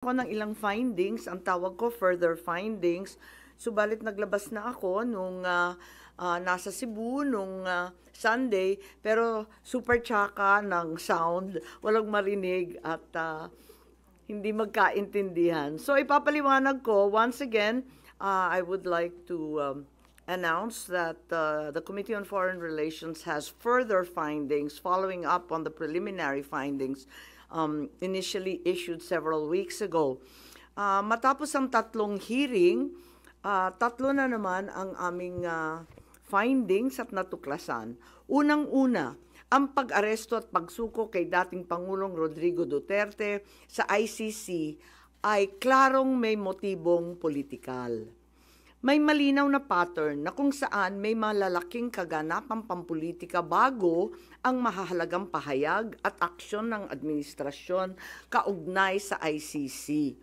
Ako ng ilang findings, ang tawag ko further findings. Subalit naglabas na ako nung nasa Cebu nung Sunday, pero super tsaka ng sound, walang marinig at hindi magkaintindihan. So ipapaliwanag ko, once again, I would like to announce that the Committee on Foreign Relations has further findings following up on the preliminary findings initially issued several weeks ago. Matapos ang tatlong hearing, tatlo na naman ang aming findings at natuklasan. Unang-una, ang pag-aresto at pagsuko kay dating Pangulong Rodrigo Duterte sa ICC ay klarong may motibong politikal. May malinaw na pattern na kung saan may malalaking kaganapang pampolitika bago ang mahahalagang pahayag at aksyon ng administrasyon kaugnay sa ICC.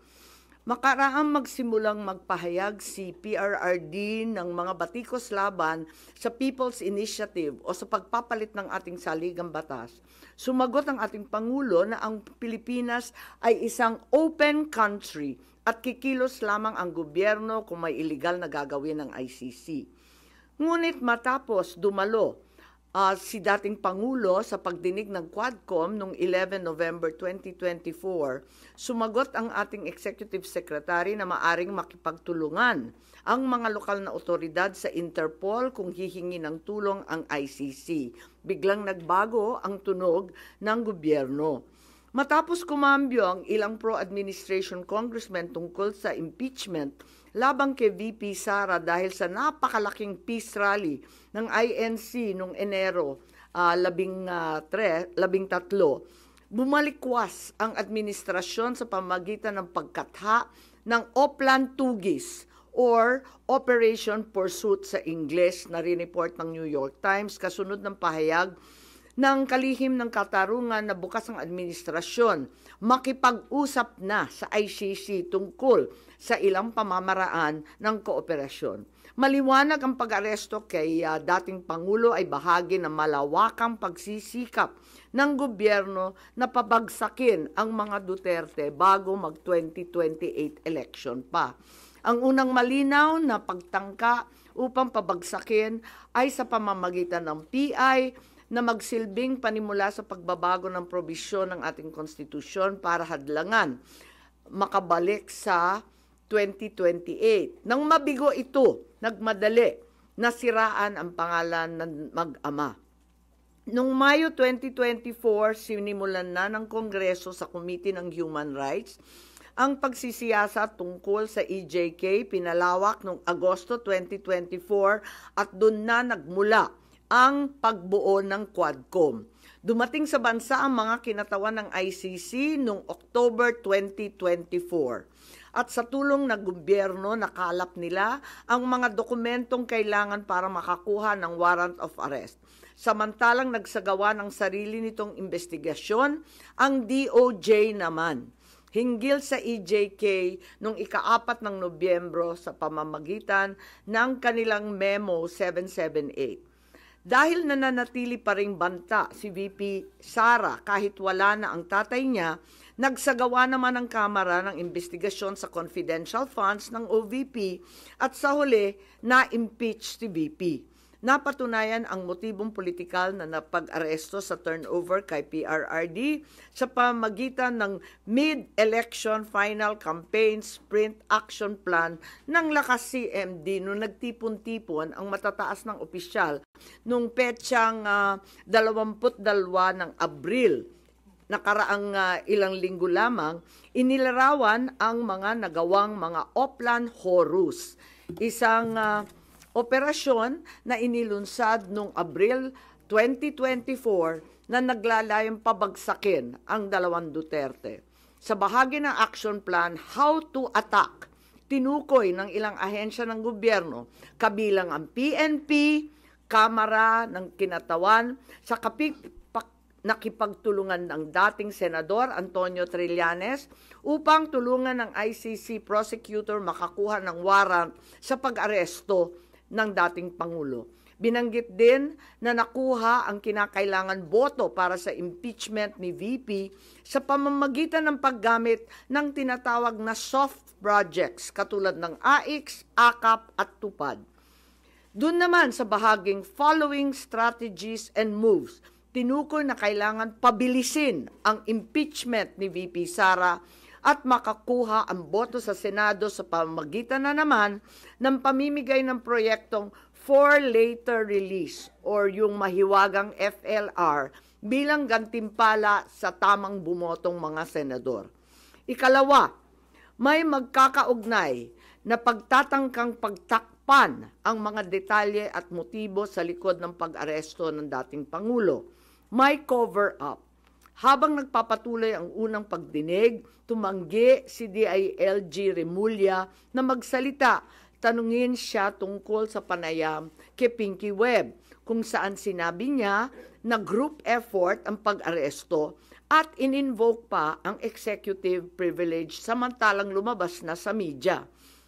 Makaraang magsimulang magpahayag si PRRD ng mga batikos laban sa People's Initiative o sa pagpapalit ng ating saligang batas. Sumagot ang ating Pangulo na ang Pilipinas ay isang open country at kikilos lamang ang gobyerno kung may illegal na gagawin ng ICC. Ngunit matapos dumalo si dating Pangulo sa pagdinig ng Quadcom noong 11 November 2024, sumagot ang ating Executive Secretary na maaring makipagtulungan ang mga lokal na otoridad sa Interpol kung hihingi ng tulong ang ICC. Biglang nagbago ang tunog ng gobyerno. Matapos kumambyo ang ilang pro-administration congressmen tungkol sa impeachment labang kay VP Sara dahil sa napakalaking peace rally ng INC noong Enero 13, bumalikwas ang administrasyon sa pamamagitan ng pagkatha ng Oplan Tugis or Operation Pursuit sa Ingles na rineport ng New York Times kasunod ng pahayag ng kalihim ng katarungan na bukas ang administrasyon makipag-usap na sa ICC tungkol sa ilang pamamaraan ng kooperasyon. Maliwanag ang pag-aresto kay dating Pangulo ay bahagi ng malawakang pagsisikap ng gobyerno na pabagsakin ang mga Duterte bago mag-2028 election pa. Ang unang malinaw na pagtangka upang pabagsakin ay sa pamamagitan ng PI na magsilbing panimula sa pagbabago ng probisyon ng ating konstitusyon para hadlangan makabalik sa 2028. Nang mabigo ito, nagmadali na siraan ang pangalan ng mag-ama. Noong Mayo 2024, sinimulan na ng Kongreso sa Committee ng Human Rights ang pagsisiyasa tungkol sa EJK, pinalawak noong Agosto 2024 at doon na nagmula ang pagbuo ng Quadcom. Dumating sa bansa ang mga kinatawan ng ICC noong October 2024. At sa tulong ng gobyerno, nakalap nila ang mga dokumentong kailangan para makakuha ng warrant of arrest. Samantalang nagsagawa ng sarili nitong investigasyon, ang DOJ naman hinggil sa EJK noong ika-4 ng Nobyembro sa pamamagitan ng kanilang Memo 778. Dahil nananatili pa ring banta si VP Sara kahit wala na ang tatay niya, nagsagawa naman ang Kamara ng investigasyon sa confidential funds ng OVP at sa huli na-impeach si VP. Napatunayan ang motibong politikal na napag-aresto sa turnover kay PRRD sa pamamagitan ng mid-election final campaign sprint action plan ng Lakas CMD noong nagtipon-tipon ang matataas ng opisyal noong petsang 22 ng Abril. Nakaraang ilang linggo lamang, inilarawan ang mga nagawang mga Oplan Horus, isang operasyon na inilunsad noong Abril 2024 na naglalayong pabagsakin ang dalawang Duterte. Sa bahagi ng action plan, How to Attack, tinukoy ng ilang ahensya ng gobyerno, kabilang ang PNP, Kamara ng Kinatawan, sa nakipagtulungan ng dating Senador Antonio Trillanes upang tulungan ng ICC prosecutor makakuha ng warrant sa pag-aresto ng dating Pangulo. Binanggit din na nakuha ang kinakailangan boto para sa impeachment ni VP sa pamamagitan ng paggamit ng tinatawag na soft projects katulad ng AIX, AKAP at TUPAD. Doon naman sa bahaging following strategies and moves, tinukoy na kailangan pabilisin ang impeachment ni VP Sara at makakuha ang boto sa Senado sa pamamagitan na naman ng pamimigay ng proyektong for later release or yung mahiwagang FLR bilang gantimpala sa tamang bumotong mga senador. Ikalawa, may magkakaugnay na pagtatangkang pagtakpan ang mga detalye at motibo sa likod ng pag-aresto ng dating Pangulo. May cover-up. Habang nagpapatuloy ang unang pagdinig, tumanggi si DILG Remulla na magsalita. Tanungin siya tungkol sa panayam kay Pinky Webb, kung saan sinabi niya na group effort ang pag-aresto at in-invoke pa ang executive privilege samantalang lumabas na sa media.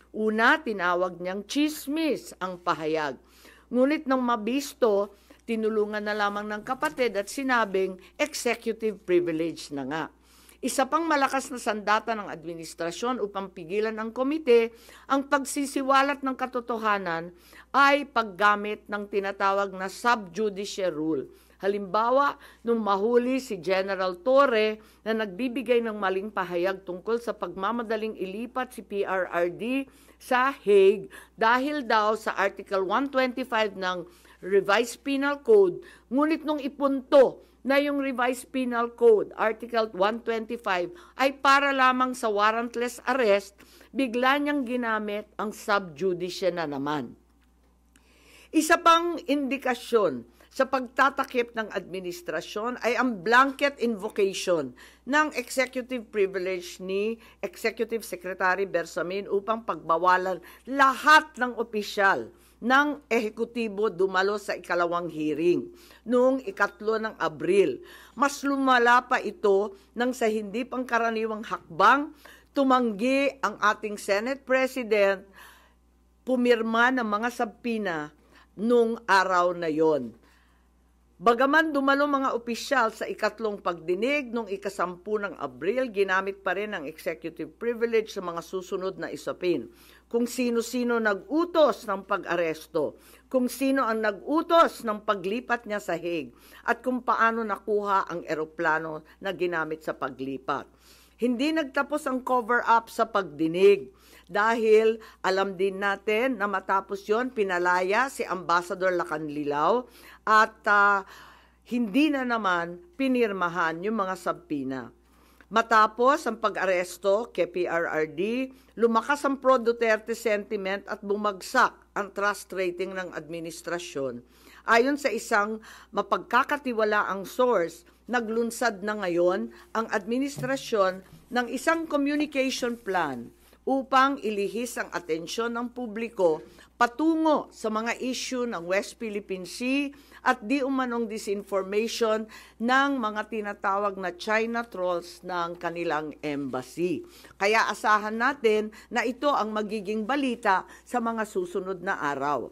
Una, tinawag niyang chismis ang pahayag. Ngunit nang mabisto, tinulungan na lamang ng kapatid at sinabing executive privilege na nga. Isa pang malakas na sandata ng administrasyon upang pigilan ng komite ang pagsisiwalat ng katotohanan ay paggamit ng tinatawag na subjudice rule. Halimbawa, nung mahuli si General Torre na nagbibigay ng maling pahayag tungkol sa pagmamadaling ilipat si PRRD sa Hague dahil daw sa Article 125 ng Revised Penal Code, ngunit nung ipunto na yung Revised Penal Code, Article 125, ay para lamang sa warrantless arrest, bigla niyang ginamit ang subjudice na naman. Isa pang indikasyon sa pagtatakip ng administrasyon ay ang blanket invocation ng executive privilege ni Executive Secretary Bersamin upang pagbawalan lahat ng opisyal ng ehekutibo dumalo sa ikalawang hearing noong 3 ng Abril. Mas lumala pa ito nang sa hindi pangkaraniwang hakbang, tumanggi ang ating Senate President pumirma ng mga sabpina noong araw na yon. Bagaman dumalo mga opisyal sa 2 pagdinig noong 10 ng Abril, ginamit pa rin ang executive privilege sa mga susunod na isapin. Kung sino-sino nag-utos ng pag-aresto, kung sino ang nag-utos ng paglipat niya sa Hague, at kung paano nakuha ang eroplano na ginamit sa paglipat. Hindi nagtapos ang cover-up sa pagdinig dahil alam din natin na matapos yon pinalaya si Ambassador Lacanlilao at hindi na naman pinirmahan yung mga sabpina. Matapos ang pag-aresto kay PRRD, lumakas ang pro-Duterte sentiment at bumagsak ang trust rating ng administrasyon. Ayon sa isang mapagkakatiwalaang source, naglunsad na ngayon ang administrasyon ng isang communication plan upang ilihis ang atensyon ng publiko patungo sa mga issue ng West Philippine Sea at di umanong disinformation ng mga tinatawag na China trolls ng kanilang embassy. Kaya asahan natin na ito ang magiging balita sa mga susunod na araw.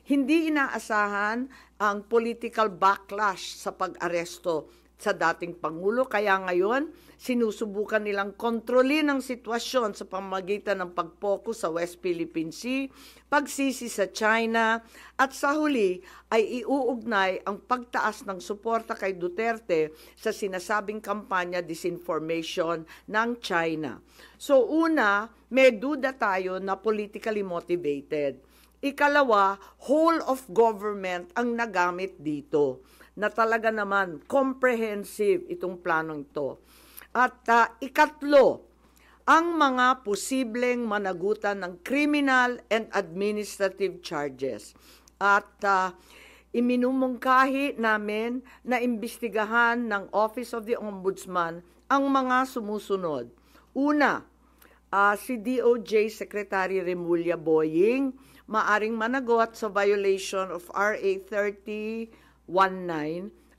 Hindi inaasahan ang political backlash sa pag-aresto sa dating Pangulo, kaya ngayon sinusubukan nilang kontrolin ang sitwasyon sa pamamagitan ng pag-focus sa West Philippine Sea, pagsisi sa China, at sa huli ay iuugnay ang pagtaas ng suporta kay Duterte sa sinasabing kampanya disinformation ng China. So una, may duda tayo na politically motivated. Ikalawa, whole of government ang nagamit dito, na talaga naman comprehensive itong planong ito. At ikatlo, ang mga posibleng managutan ng criminal and administrative charges. At iminumungkahi namin na imbestigahan ng Office of the Ombudsman ang mga sumusunod. Una, si DOJ Secretary Remulla Boying maaring managot sa violation of RA 3019,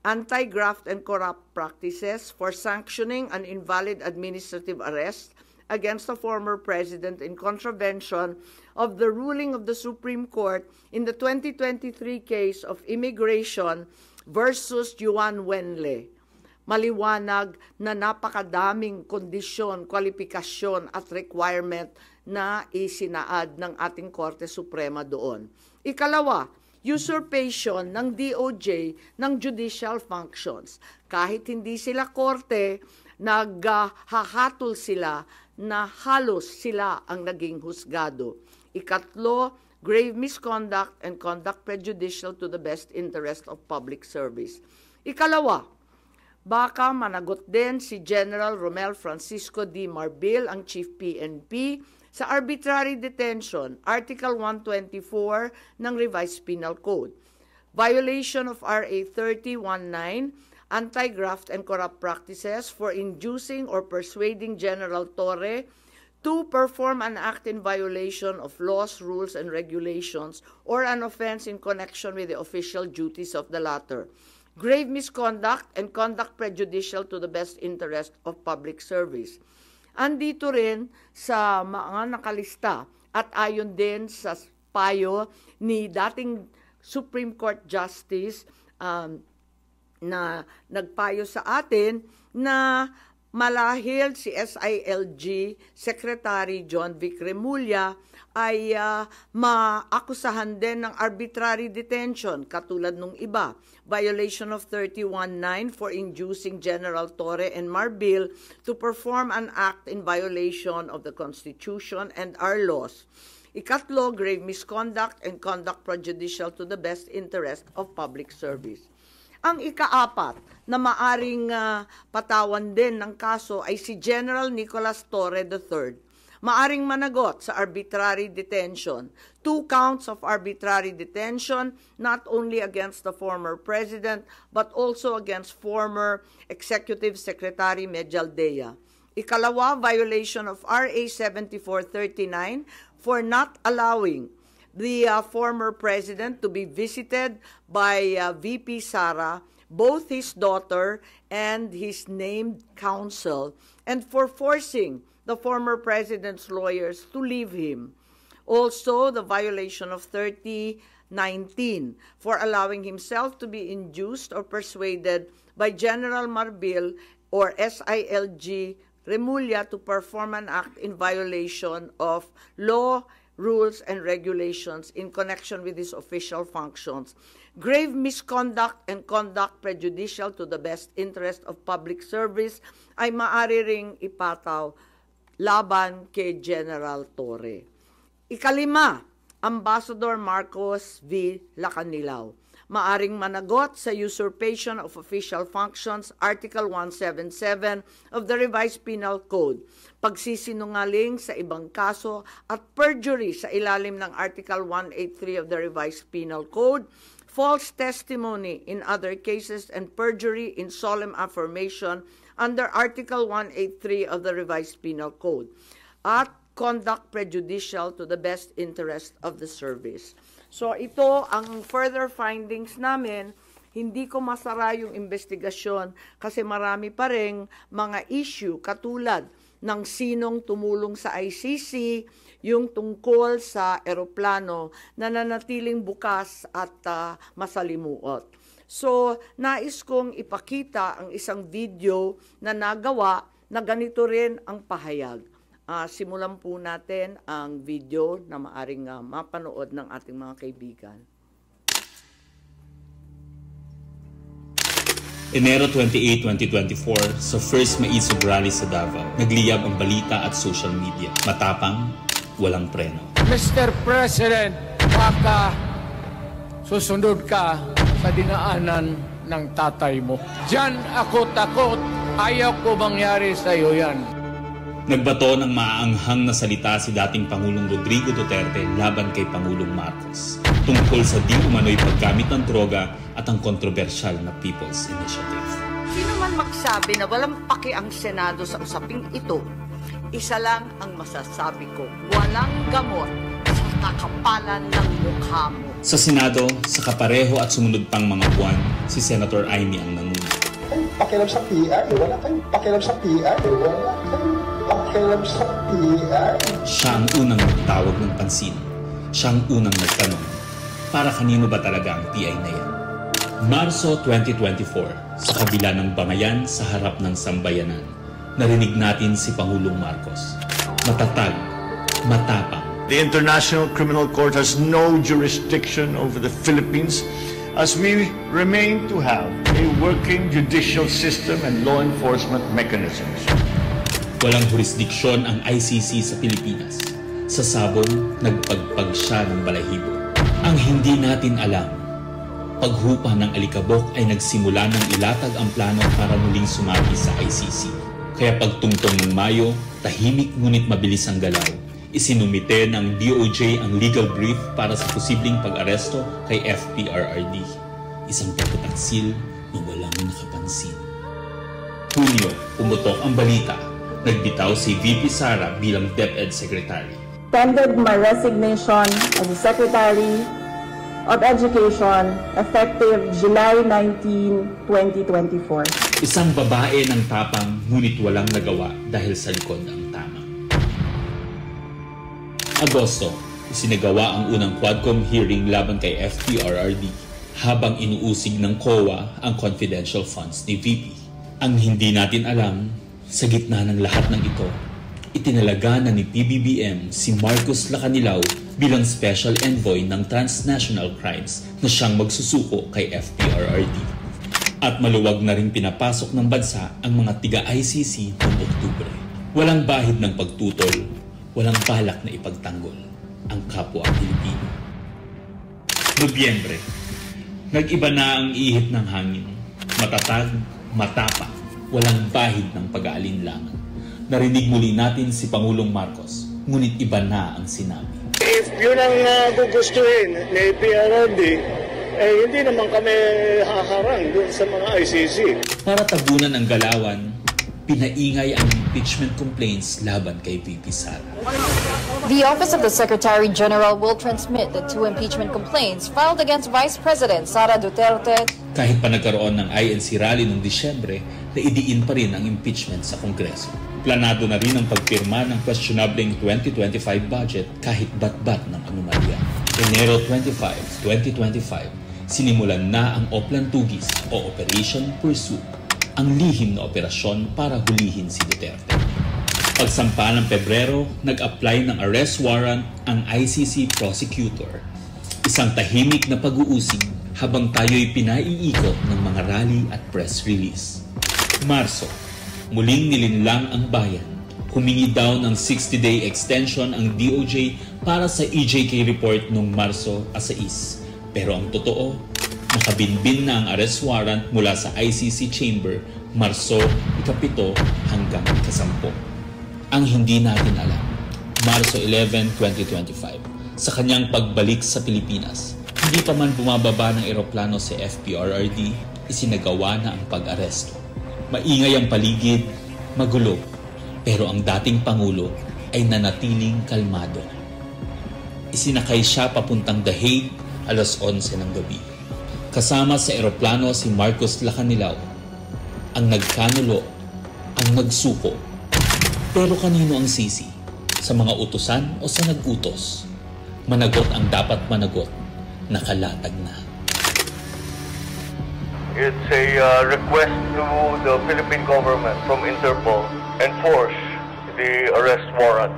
Anti-Graft and Corrupt Practices for Sanctioning an Invalid Administrative Arrest against the former president in contravention of the ruling of the Supreme Court in the 2023 case of immigration versus Juan Wenle. Maliwanag na napakadaming kondisyon, kwalifikasyon at requirement na isinaad ng ating Korte Suprema doon. Ikalawa, usurpation ng DOJ ng judicial functions. Kahit hindi sila korte, naghahatol sila na halos sila ang naging husgado. Ikatlo, grave misconduct and conduct prejudicial to the best interest of public service. Ikalawa, baka managot din si General Romel Francisco D. Marbil, ang Chief PNP, sa arbitrary detention, Article 124 ng Revised Penal Code. Violation of RA 3019, Anti-Graft and Corrupt Practices for inducing or persuading General Torre to perform an act in violation of laws, rules, and regulations or an offense in connection with the official duties of the latter. Grave misconduct and conduct prejudicial to the best interest of public service. Andito rin sa mga nakalista at ayon din sa payo ni dating Supreme Court Justice na nagpayo sa atin na malahil si SILG Secretary John Vic Remulla ay maakusahan din ng arbitrary detention katulad nung iba. Violation of 31.9 for inducing General Torre and Marbil to perform an act in violation of the Constitution and our laws. Ikatlo, grave misconduct and conduct prejudicial to the best interest of public service. Ang ikaapat na maaring patawan din ng kaso ay si General Nicolas Torre III. Maaring managot sa arbitrary detention. 2 counts of arbitrary detention, not only against the former president, but also against former Executive Secretary Medialdea. Ikalawa, violation of RA 7439 for not allowing the former president to be visited by VP Sara, both his daughter and his named counsel, and for forcing the former president's lawyers to leave him. Also, the violation of 3019 for allowing himself to be induced or persuaded by General Marbil or SILG Remulla to perform an act in violation of law, rules, and regulations in connection with his official functions. Grave misconduct and conduct prejudicial to the best interest of public service ay maaari ring ipataw laban kay General Torre. Ikalima, Ambassador Marcos V. Lacanilao. Maaring managot sa usurpation of official functions, Article 177 of the Revised Penal Code, pagsisinungaling sa ibang kaso at perjury sa ilalim ng Article 183 of the Revised Penal Code, false testimony in other cases, and perjury in solemn affirmation under Article 183 of the Revised Penal Code, at conduct prejudicial to the best interest of the service. So ito ang further findings namin. Hindi ko masara yung investigasyon kasi marami pa ring mga issue katulad ng sinong tumulong sa ICC, yung tungkol sa eroplano na nanatiling bukas at masalimuot. So, nais kong ipakita ang isang video na nagawa na ganito rin ang pahayag. Simulan po natin ang video na maaring mapanood ng ating mga kaibigan. Enero 28, 2024, sa first Maisog Rally sa Davao, nagliyab ang balita at social media. Matapang, walang preno. Mr. President, baka susunod ka sa dinaanan ng tatay mo. Diyan ako takot. Ayaw ko mangyari sa iyo yan. Nagbato ng maaanghang na salita si dating Pangulong Rodrigo Duterte laban kay Pangulong Marcos tungkol sa di umano'y paggamit ng droga at ang kontrobersyal na People's Initiative. Sino man magsabi na walang paki ang Senado sa usaping ito, isa lang ang masasabi ko, walang gamot sa kakapalan ng mukha mo. Sa Senado, sa kapareho at sumunod pang mga buwan, si Senator Amy ang nangunan. Pakialam sa PR, wala kayong pakialam sa PR, wala kayong pakialam pakialam sa PI. Siya ang unang nagtawag ng pansin. Siya ang unang nagtanong, para kanino ba talaga ang PI na yan? Marso 2024, sa kabila ng bangayan sa harap ng sambayanan, narinig natin si Pangulong Marcos. Matatag, matapang. The International Criminal Court has no jurisdiction over the Philippines as we remain to have a working judicial system and law enforcement mechanisms. Walang jurisdiksyon ang ICC sa Pilipinas. Sa sabong, nagpagpag siya ng balahibo. Ang hindi natin alam, paghupa ng alikabok ay nagsimula ng ilatag ang plano para muling sumagi sa ICC. Kaya pagtungtong ng Mayo, tahimik ngunit mabilis ang galaw. Isinumite ng DOJ ang legal brief para sa posibleng pag-aresto kay FPRRD. Isang pagtataksil na walang nakapansin. Hunyo, pumutok ang balita. Nagbitaw si VP Sara bilang DepEd Secretary. Tendered my resignation as the Secretary of Education effective July 19, 2024. Isang babae ng tapang ngunit walang nagawa dahil sa likod ang tama. Agosto, isinagawa ang unang Quadcom hearing laban kay FPRRD habang inuusig ng COA ang confidential funds ni VP. Ang hindi natin alam, sa gitna ng lahat ng ito, itinalaga na ni PBBM si Marcos Lacanilao bilang Special Envoy ng Transnational Crimes na siyang magsusuko kay FPRRD. At maluwag na rin pinapasok ng bansa ang mga tiga-ICC noong Oktubre. Walang bahid ng pagtutol, walang balak na ipagtanggol ang kapwa Pilipino. Nobyembre, nag-iba na ang ihip ng hangin. Matatag, matapang, walang bahid ng pag-aalinlangan. Narinig muli natin si Pangulong Marcos, ngunit iba na ang sinabi. If yun ang gugustuhin ni PRRD, hindi naman kami haharang dun sa mga ICC. Para tabunan ang galawan, pinaingay ang impeachment complaints laban kay VP Sara. The Office of the Secretary General will transmit the 2 impeachment complaints filed against Vice President Sara Duterte. Kahit pa nagkaroon ng INC rally noong Disyembre, naidiin pa rin ang impeachment sa Kongreso. Planado na rin ang pagpirma ng questionableng 2025 budget kahit bat-bat ng anomalya. Enero 25, 2025, sinimulan na ang Oplan Tugis o Operation Pursuit, ang lihim na operasyon para hulihin si Duterte. Pagsampa ng Pebrero, nag-apply ng arrest warrant ang ICC prosecutor. Isang tahimik na pag-uusig habang tayo'y pinaiikot ng mga rally at press release. Marso, muling nilinlang ang bayan. Humingi daw ng 60-day extension ang DOJ para sa EJK report noong Marso 6. Pero ang totoo, nakabinbin na ang arrest warrant mula sa ICC chamber Marso 7 hanggang 10. Ang hindi natin alam, Marso 11, 2025, sa kanyang pagbalik sa Pilipinas, hindi pa man bumababa ng eroplano si FPRRD, isinagawa na ang pag-aresto. Maingay ang paligid, magulo, pero ang dating Pangulo ay nanatiling kalmado. Isinakay siya papuntang The Hague alas 11 ng gabi. Kasama sa eroplano si Marcos Lacanilao, ang nagkanulo, ang nagsuko. Pero kanino ang sisi? Sa mga utusan o sa nag-utos? Managot ang dapat managot, nakalatag na. It's a request to the Philippine government from Interpol enforce the arrest warrant.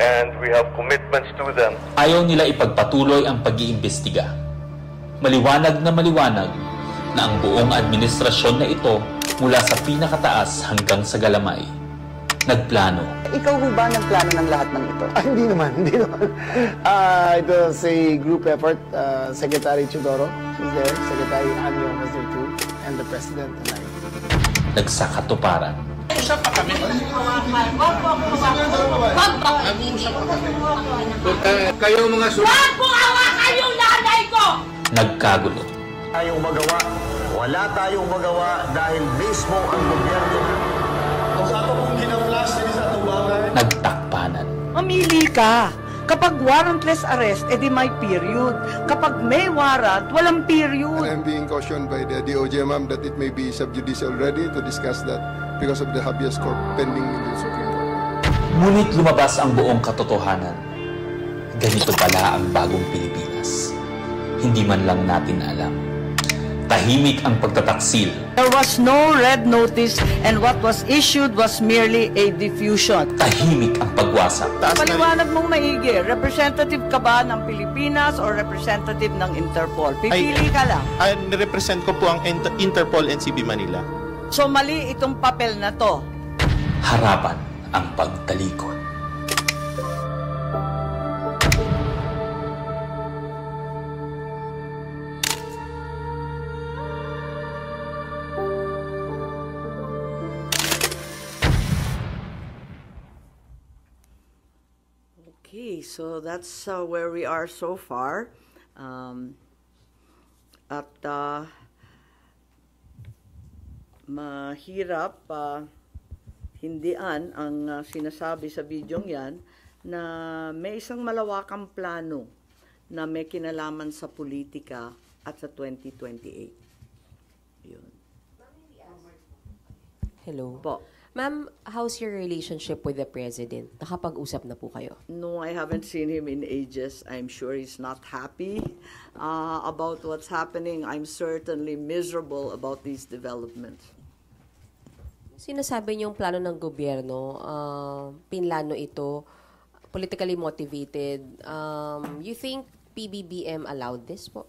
And we have commitments to them. Ayaw nila ipagpatuloy ang pag-iimbestiga. Maliwanag na ang buong administrasyon na ito mula sa pinakataas hanggang sa galamay. Nagplano. Ikaw ho ba nagplano ng lahat ng ito? Hindi naman. It was a group effort. Secretary Chidoro was there, Secretary Anyo was there too, and the President and I. Nagsakatuparan. Usap pa kami. Kayo mga sulat. Wag po awa kayong nanay ko! Nagkagulo. Tayong magawa. Wala tayong magawa dahil mismo ang gobyerno. Nagtakpanan. Mamili ka. Kapag warrantless arrest, edi may period. Kapag may warrant, walang period. I'm being cautioned by the DOJ, ma'am, that it may be subjudice already to discuss that because of the habeas corpus pending in the Supreme Court. Ngunit lumabas ang buong katotohanan. Ganito pala ang bagong Pilipinas. Hindi man lang natin alam. Tahimik ang pagtataksil. There was no red notice and what was issued was merely a diffusion. Tahimik ang pagwasak. Paliwanag mong maigi, representative ka ba ng Pilipinas or representative ng Interpol? Pipili ka lang. Nirepresent ko po ang Interpol NCB Manila. So mali itong papel na to. Harapan ang pagtalikod. Okay, so that's where we are so far. Mahirap hindian ang sinasabi sa bidyong yan na may isang malawakang plano na may kinalaman sa politika at sa 2028. Yun. Hello. Po. Ma'am, how's your relationship with the President? Nakapag-usap na po kayo? No, I haven't seen him in ages. I'm sure he's not happy about what's happening. I'm certainly miserable about these developments. Sinasabi niyong plano ng gobyerno, pinlano ito, politically motivated. You think PBBM allowed this po?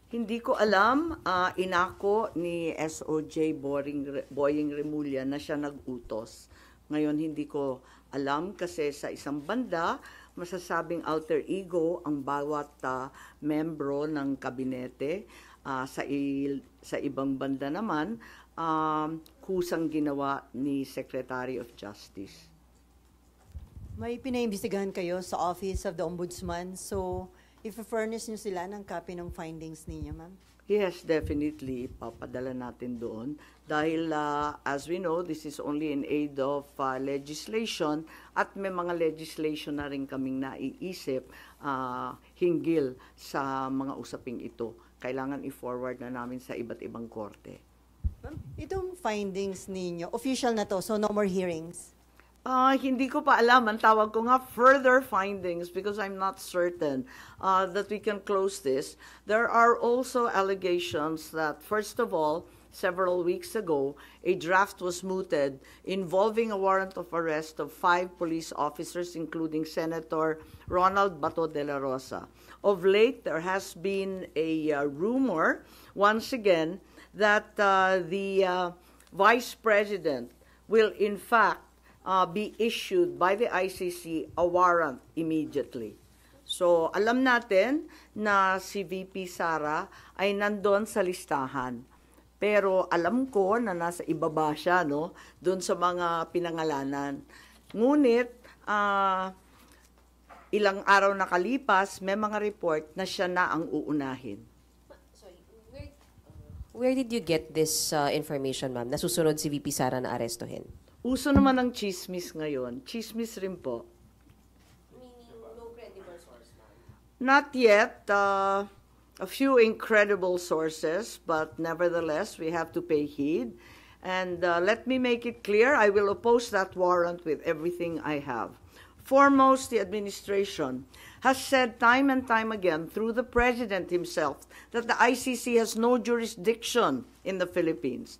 Hindi ko alam, inako ni SOJ Boying Remulla na siya nag-utos. Ngayon hindi ko alam kasi sa isang banda, masasabing alter ego ang bawat membro ng kabinete. Sa ibang banda naman, kusang ginawa ni Secretary of Justice. May pinaimbestigahan kayo sa Office of the Ombudsman, so i-furnish nyo sila ng copy ng findings ninyo, ma'am? Yes, definitely. Papadala natin doon. Dahil, as we know, this is only in aid of legislation at may mga legislation na rin kaming naiisip hinggil sa mga usaping ito. Kailangan i-forward na namin sa iba't ibang korte. Ma'am, itong findings ninyo, official na to, so no more hearings? Hindi ko pa alam. Ang tawag ko nga further findings because I'm not certain that we can close this. There are also allegations that, first of all, several weeks ago, a draft was mooted involving a warrant of arrest of 5 police officers, including Senator Ronald Bato de la Rosa. Of late, there has been a rumor, once again, that the Vice President will, in fact, be issued by the ICC a warrant immediately. So, alam natin na si VP Sara ay nandun sa listahan. Pero alam ko na nasa ibaba siya, no? Doon sa mga pinangalanan. Ngunit, ilang araw nakalipas, may mga report na siya na ang uunahin. Where did you get this information, ma'am? Nasusunod si VP Sara na arestuhin? Uso naman ng chismis ngayon. Chismis rin po. Meaning, no credible source, ma'am? Not yet. A few incredible sources, but nevertheless, we have to pay heed. And let me make it clear, I will oppose that warrant with everything I have. Foremost, the administration has said time and time again through the President himself that the ICC has no jurisdiction in the Philippines.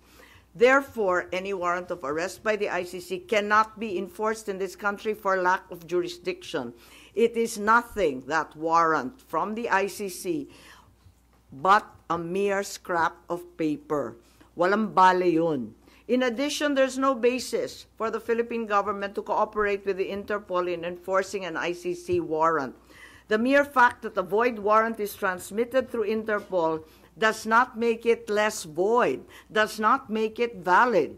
Therefore, any warrant of arrest by the ICC cannot be enforced in this country for lack of jurisdiction. It is nothing, that warrant from the ICC, but a mere scrap of paper. Walang bale yun. In addition, there's no basis for the Philippine government to cooperate with the Interpol in enforcing an ICC warrant. The mere fact that a void warrant is transmitted through Interpol does not make it less void, does not make it valid.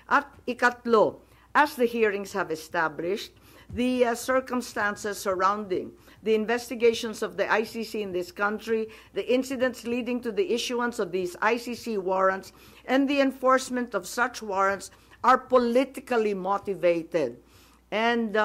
At ikatlo, as the hearings have established, the circumstances surrounding the investigations of the ICC in this country, the incidents leading to the issuance of these ICC warrants, and the enforcement of such warrants are politically motivated and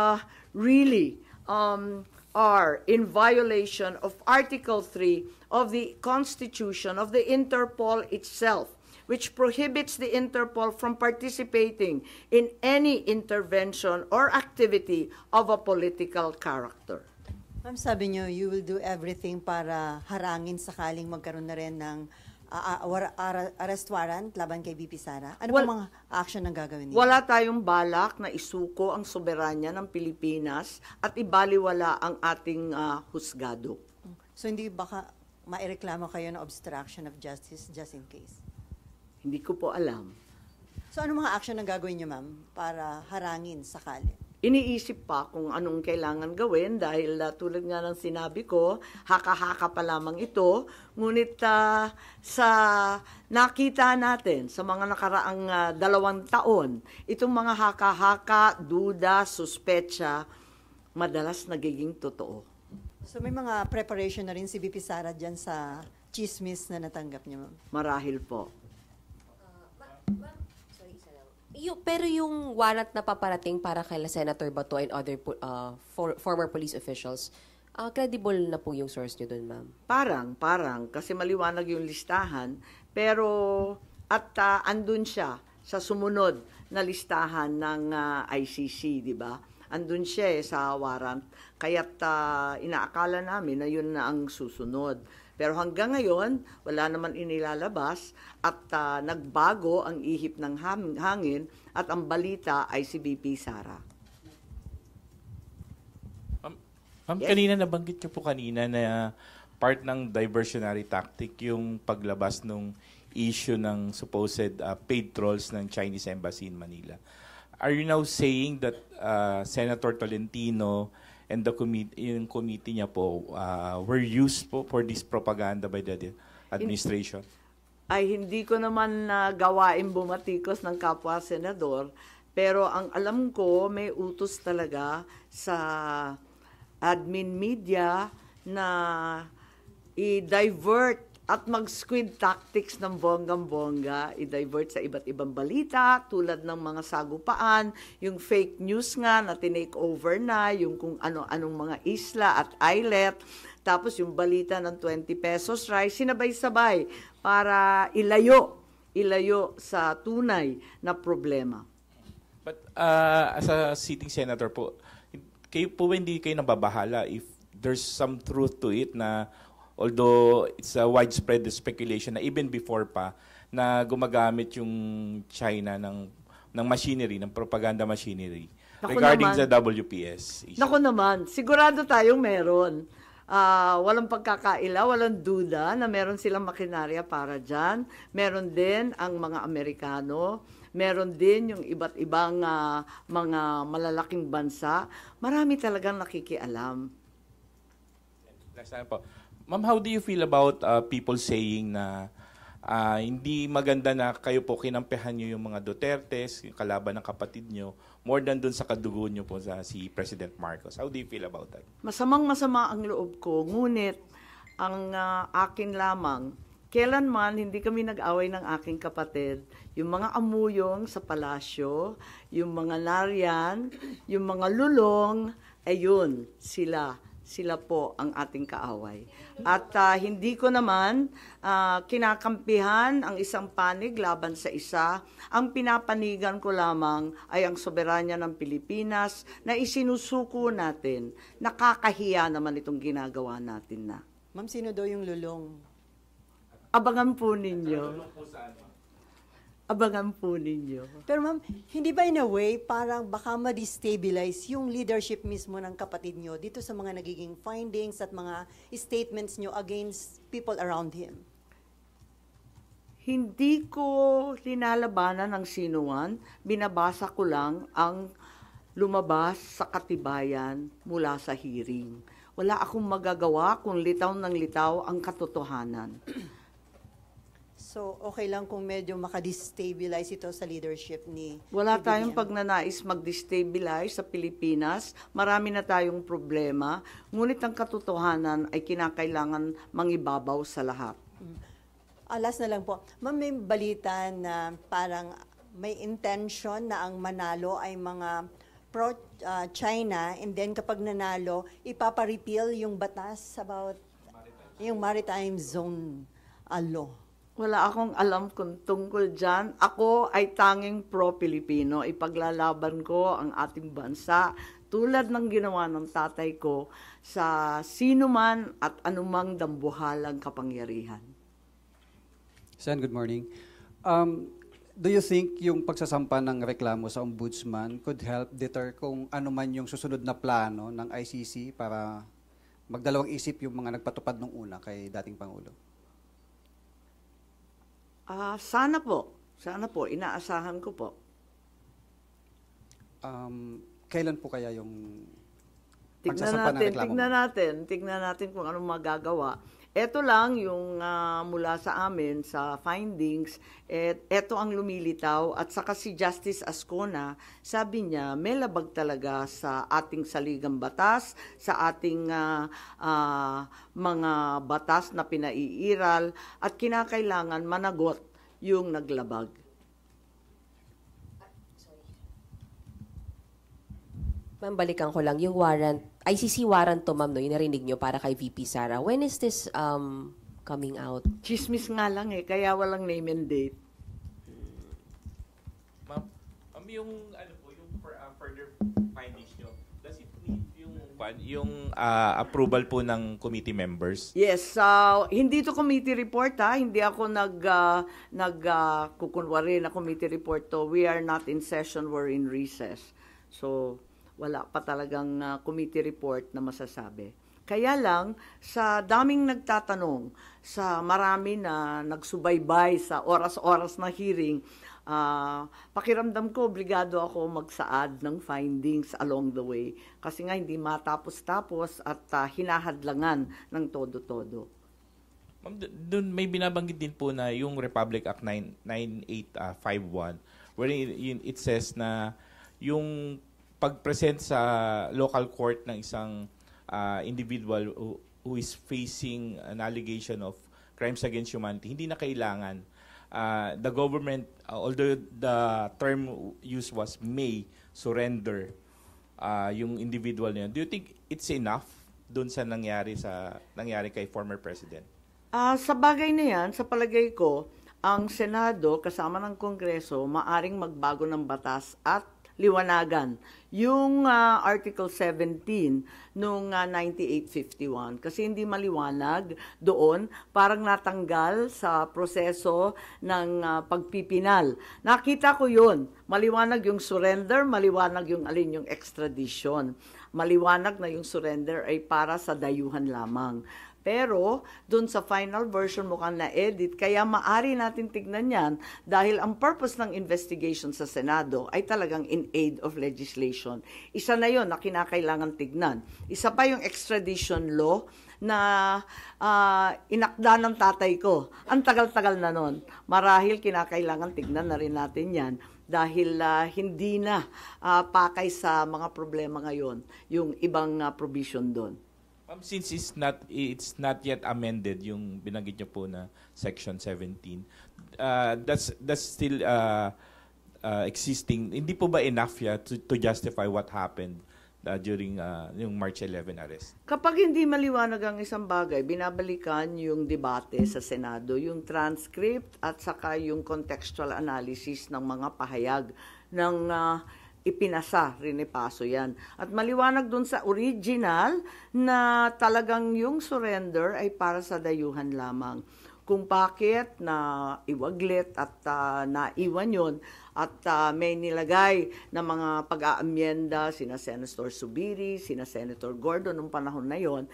really are in violation of Article 3 of the Constitution of the Interpol itself, which prohibits the Interpol from participating in any intervention or activity of a political character. Ma'am, sabi niyo, you will do everything para harangin sakaling magkaroon na rin ng arrest warrant laban kay VP Sara. Ano pong mga action ang gagawin niyo? Wala tayong balak na isuko ang soberanya ng Pilipinas at ibaliwala ang ating husgado. So hindi baka maireklamo kayo ng obstruction of justice just in case? Hindi ko po alam. So ano mga action ang gagawin niyo, ma'am, para harangin sakali? Iniisip pa kung anong kailangan gawin dahil tulad nga ng sinabi ko, haka-haka pa lamang ito. Ngunit sa nakita natin sa mga nakaraang 2 taon, itong mga haka-haka, duda, suspecha, madalas nagiging totoo. So may mga preparation na rin si VP Sara dyan sa chismis na natanggap niya, ma'am? Marahil po. Pero yung warrant na paparating para kay Senator Bato and other former police officials, credible na po yung source nyo dun, ma'am? Parang, kasi maliwanag yung listahan, pero andun siya sa sumunod na listahan ng ICC, di ba? Andun siya sa warrant, kaya't inaakala namin na yun na ang susunod. Pero hanggang ngayon, wala naman inilalabas at nagbago ang ihip ng hangin at ang balita ay si VP Sara. Ma'am, kanina nabanggit niyo po kanina na part ng diversionary tactic yung paglabas ng issue ng supposed paid trolls ng Chinese Embassy in Manila. Are you now saying that Senator Tolentino and the committee niya po were used po for this propaganda by the administration? Ay hindi ko naman gawain bumatikos ng kapwa senador, pero ang alam ko may utos talaga sa admin media na i-divert at mag-squid tactics ng bonggang-bongga, i-divert sa iba't ibang balita, tulad ng mga sagupaan, yung fake news nga na tinake over na, yung kung ano-anong mga isla at islet, tapos yung balita ng 20 pesos rice, sinabay-sabay para ilayo sa tunay na problema. But as a sitting senator po, hindi kayo nababahala if there's some truth to it na although it's a widespread speculation na even before pa na gumagamit yung China ng machinery, ng propaganda machinery regarding sa WPS issue. Naku naman, sigurado tayong meron. Walang pagkakaila, walang duda na meron silang makinarya para dyan. Meron din ang mga Amerikano, meron din yung iba't ibang mga malalaking bansa. Marami talagang nakikialam. Last time po. Ma'am, how do you feel about people saying na hindi maganda na kayo po kinampehan nyo yung mga Dutertes, yung kalaban ng kapatid nyo, more than dun sa kadugo nyo po sa si President Marcos? How do you feel about that? Masamang-masama ang loob ko, ngunit ang akin lamang, kailanman hindi kami nag-away ng aking kapatid. Yung mga amuyong sa palasyo, yung mga nariyan, yung mga lulong, ayun, sila po ang ating kaaway. At hindi ko naman kinakampihan ang isang panig laban sa isa. Ang pinapanigan ko lamang ay ang soberanya ng Pilipinas na isinusuko natin. Nakakahiya naman itong ginagawa natin na. Ma'am, sino daw yung lulong? Abangan po ninyo. Abangan po ninyo. Pero ma'am, hindi ba in a way parang baka ma-destabilize yung leadership mismo ng kapatid nyo dito sa mga nagiging findings at mga statements nyo against people around him? Hindi ko linalabanan ng sinuman. Binabasa ko lang ang lumabas sa katibayan mula sa hearing. Wala akong magagawa kung litaw ng litaw ang katotohanan. So, okay lang kung medyo makadestabilize ito sa leadership ni... Wala tayong pagnanais mag-destabilize sa Pilipinas. Marami na tayong problema. Ngunit ang katotohanan ay kinakailangan mangibabaw sa lahat. Last na lang po. Ma'am, may balita na parang may intention na ang manalo ay mga pro-China and then kapag nanalo, ipapa-repeal yung batas about yung maritime zone law. Wala akong alam kung tungkol dyan. Ako ay tanging pro-Pilipino. Ipaglalaban ko ang ating bansa tulad ng ginawa ng tatay ko sa sino man at anumang dambuhalang kapangyarihan. Sen, good morning. Do you think yung pagsasampa ng reklamo sa ombudsman could help deter kung ano man yung susunod na plano ng ICC para magdalawang isip yung mga nagpatupad nung una kay dating Pangulo? Sana po. Sana po. Inaasahan ko po. Kailan po kaya yung pagsasampa ng reklamo? Tignan natin kung anong magagawa. Ito lang yung mula sa amin, sa findings, ito ang lumilitaw. At saka si Justice Ascona, sabi niya, may labag talaga sa ating saligang batas, sa ating mga batas na pinaiiral, at kinakailangan managot yung naglabag. Ma'am, balikan ko lang. Yung warrant, ICC warrant to, ma'am, no, yung narinig nyo para kay VP Sara. When is this coming out? Chismis nga lang kaya walang name and date. Ma'am, yung, yung further findings nyo, does it need yung approval po ng committee members? Yes, hindi to committee report hindi ako kukunwari na committee report to. We are not in session, we're in recess. So, wala pa talagang committee report na masasabi. Kaya lang, sa daming nagtatanong, sa marami na nagsubaybay sa oras-oras na hearing, pakiramdam ko, obligado ako magsaad ng findings along the way. Kasi nga hindi matapos-tapos at hinahadlangan ng todo-todo. Ma'am, doon may binabanggit din po na yung Republic Act 9851, wherein it says na yung pag-present sa local court ng isang individual who is facing an allegation of crimes against humanity, hindi na kailangan. The government, although the term used was may surrender yung individual niya, do you think it's enough dun sa nangyari kay former president? Sa bagay na yan, sa palagay ko, ang Senado kasama ng Kongreso maaring magbago ng batas at liwanagan yung Article 17 nung 9851 kasi hindi maliwanag doon, parang natanggal sa proseso ng pagpipinal. Nakita ko yun, maliwanag yung surrender, maliwanag yung alin yung extradition. Maliwanag na yung surrender ay para sa dayuhan lamang. Pero, dun sa final version mukhang na-edit, kaya maari natin tignan yan dahil ang purpose ng investigation sa Senado ay talagang in aid of legislation. Isa na yon na kinakailangan tignan. Isa pa yung extradition law na inakda ng tatay ko. Ang tagal-tagal na nun. Marahil kinakailangan tignan na rin natin yan dahil hindi na pakay sa mga problema ngayon yung ibang provision doon. Since it's not yet amended yung binanggit niyo po na Section 17, that's still existing. Hindi po ba enough to justify what happened during yung March 11 arrest? Kapag hindi maliwanag ang isang bagay, binabalikan yung debate sa Senado, yung transcript at saka yung contextual analysis ng mga pahayag ng ipinasa, rinipaso yan. At maliwanag dun sa original na talagang yung surrender ay para sa dayuhan lamang. Kung bakit na iwaglit at naiwan yun at may nilagay na mga pag-aamyenda sina Senator Subiri, sina Senator Gordon nung panahon na yon,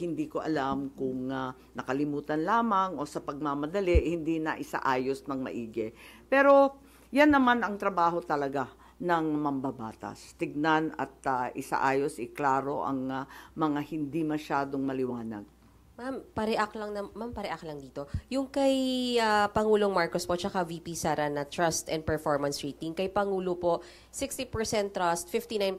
hindi ko alam kung nakalimutan lamang o sa pagmamadali, hindi na isaayos ng maigi. Pero yan naman ang trabaho talaga ng mambabatas. Tignan at isaayos, iklaro ang mga hindi masyadong maliwanag. Ma'am, pareak lang dito. Yung kay Pangulong Marcos po tsaka VP Sara na trust and performance rating, kay Pangulo po 60% trust, 59%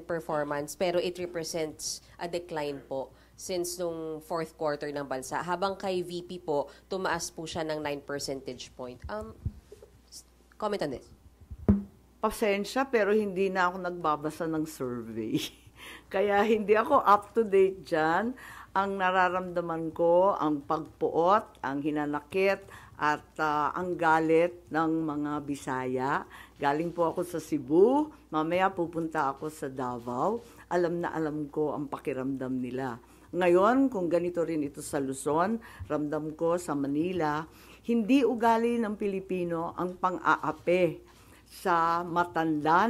performance, pero it represents a decline po since nung fourth quarter ng bansa. Habang kay VP po, tumaas po siya ng 9 percentage point. Comment on this. Pasensya, pero hindi na ako nagbabasa ng survey. Kaya hindi ako up to date dyan. Ang nararamdaman ko, ang pagpuot, ang hinanakit, At ang galit ng mga Bisaya, galing po ako sa Cebu, mamaya pupunta ako sa Davao, alam na alam ko ang pakiramdam nila. Ngayon, kung ganito rin ito sa Luzon, ramdam ko sa Manila, hindi ugali ng Pilipino ang pang-aape sa matanda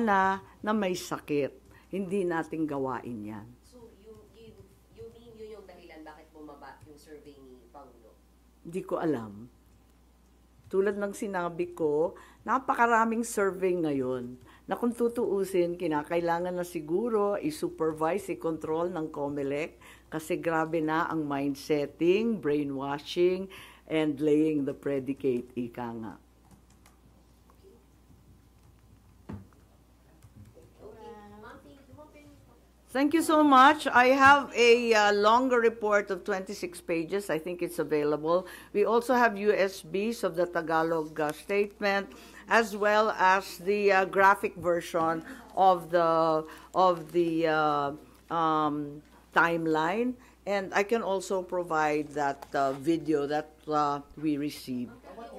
na may sakit. Hindi natin gawain yan. So, you mean yun yung dahilan bakit bumaba yung survey ni Pangulo? Hindi ko alam. Tulad ng sinabi ko, napakaraming survey ngayon na kung tutuusin, kinakailangan na siguro i-supervise, i-control ng COMELEC kasi grabe na ang mind-setting, brainwashing, and laying the predicate, ika nga. Thank you so much. I have a longer report of 26 pages. I think it's available. We also have USBs of the Tagalog statement, as well as the graphic version of the timeline. And I can also provide that video that we received. What